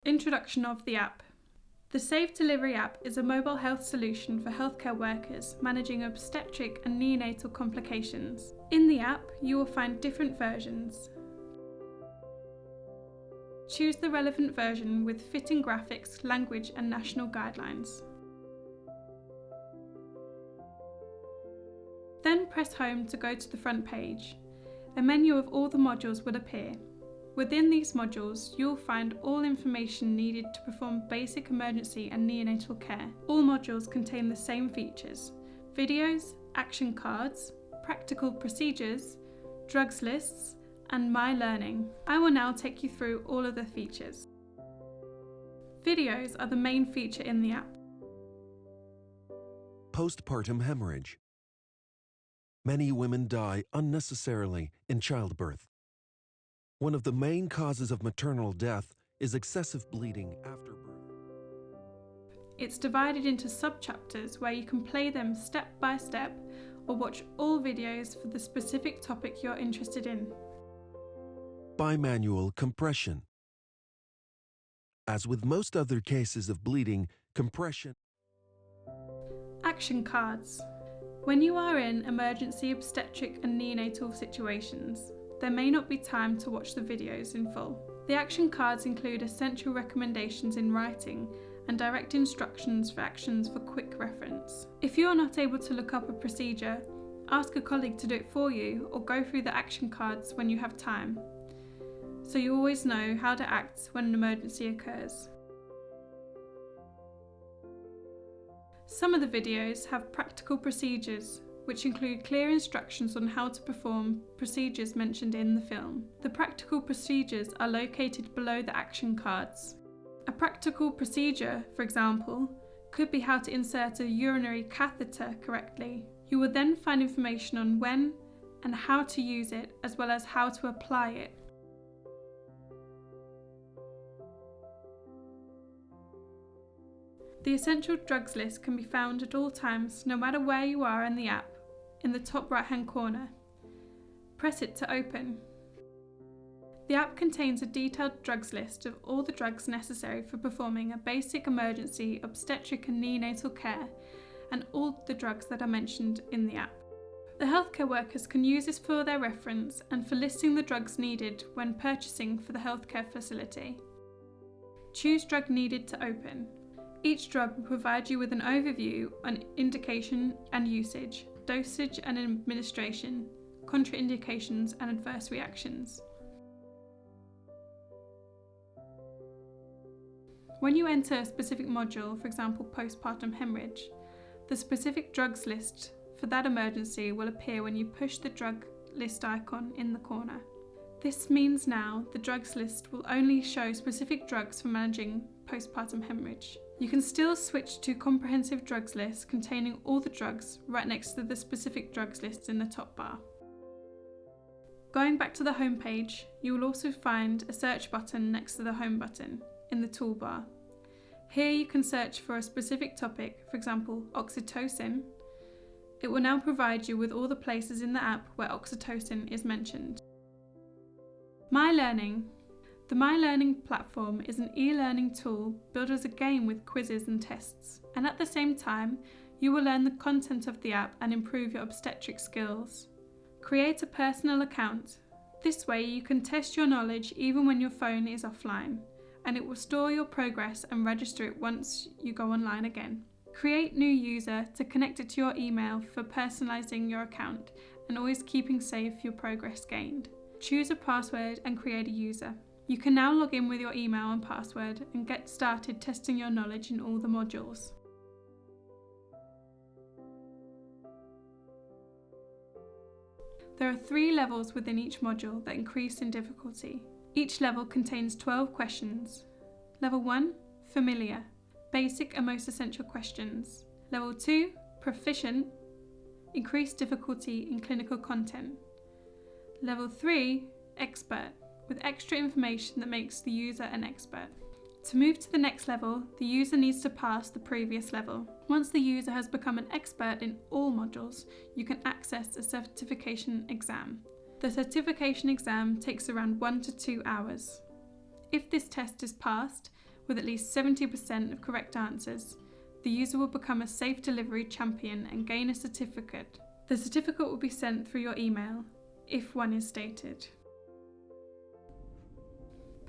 Introduction of the app. The Safe Delivery app is a mobile health solution for healthcare workers managing obstetric and neonatal complications. In the app, you will find different versions. Choose the relevant version with fitting graphics, language, and national guidelines. Then press Home to go to the front page. A menu of all the modules will appear. Within these modules, you'll find all information needed to perform basic emergency and neonatal care. All modules contain the same features: videos, action cards, practical procedures, drugs lists, and My Learning. I will now take you through all of the features. Videos are the main feature in the app. Postpartum hemorrhage. Many women die unnecessarily in childbirth. One of the main causes of maternal death is excessive bleeding after birth. It's divided into sub-chapters where you can play them step by step or watch all videos for the specific topic you're interested in. Bimanual compression. As with most other cases of bleeding, compression. Action cards. When you are in emergency obstetric and neonatal situations, there may not be time to watch the videos in full. The action cards include essential recommendations in writing and direct instructions for actions for quick reference. If you are not able to look up a procedure, ask a colleague to do it for you or go through the action cards when you have time, so you always know how to act when an emergency occurs. Some of the videos have practical procedures, which include clear instructions on how to perform procedures mentioned in the film. The practical procedures are located below the action cards. A practical procedure, for example, could be how to insert a urinary catheter correctly. You will then find information on when and how to use it, as well as how to apply it. The essential drugs list can be found at all times, no matter where you are in the app, in the top right-hand corner. Press it to open. The app contains a detailed drugs list of all the drugs necessary for performing a basic emergency obstetric and neonatal care, and all the drugs that are mentioned in the app. The healthcare workers can use this for their reference and for listing the drugs needed when purchasing for the healthcare facility. Choose drug needed to open. Each drug will provide you with an overview on indication and usage, dosage and administration, contraindications and adverse reactions. When you enter a specific module, for example postpartum hemorrhage, the specific drugs list for that emergency will appear when you push the drug list icon in the corner. This means now the drugs list will only show specific drugs for managing postpartum hemorrhage. You can still switch to comprehensive drugs list containing all the drugs right next to the specific drugs list in the top bar. Going back to the home page, you will also find a search button next to the home button in the toolbar. Here you can search for a specific topic, for example oxytocin. It will now provide you with all the places in the app where oxytocin is mentioned. My Learning. The My Learning platform is an e-learning tool built as a game with quizzes and tests, and at the same time, you will learn the content of the app and improve your obstetric skills. Create a personal account. This way you can test your knowledge even when your phone is offline, and it will store your progress and register it once you go online again. Create new user to connect it to your email for personalizing your account and always keeping safe your progress gained. Choose a password and create a user. You can now log in with your email and password and get started testing your knowledge in all the modules. There are 3 levels within each module that increase in difficulty. Each level contains 12 questions. Level 1, Familiar, basic and most essential questions. Level 2, Proficient, increased difficulty in clinical content. Level 3, Expert, with extra information that makes the user an expert. To move to the next level, the user needs to pass the previous level. Once the user has become an expert in all modules, you can access a certification exam. The certification exam takes around 1 to 2 hours. If this test is passed, with at least 70% of correct answers, the user will become a safe delivery champion and gain a certificate. The certificate will be sent through your email, if one is stated.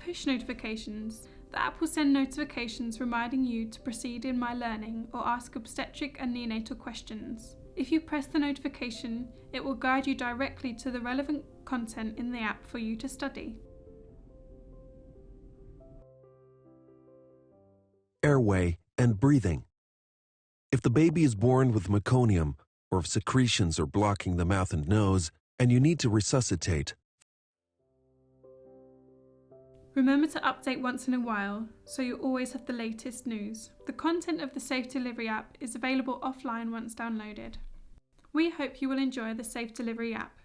Push notifications. The app will send notifications reminding you to proceed in My Learning or ask obstetric and neonatal questions. If you press the notification, it will guide you directly to the relevant content in the app for you to study. Airway and breathing. If the baby is born with meconium, or if secretions are blocking the mouth and nose, and you need to resuscitate, remember to update once in a while, so you always have the latest news. The content of the Safe Delivery app is available offline once downloaded. We hope you will enjoy the Safe Delivery app.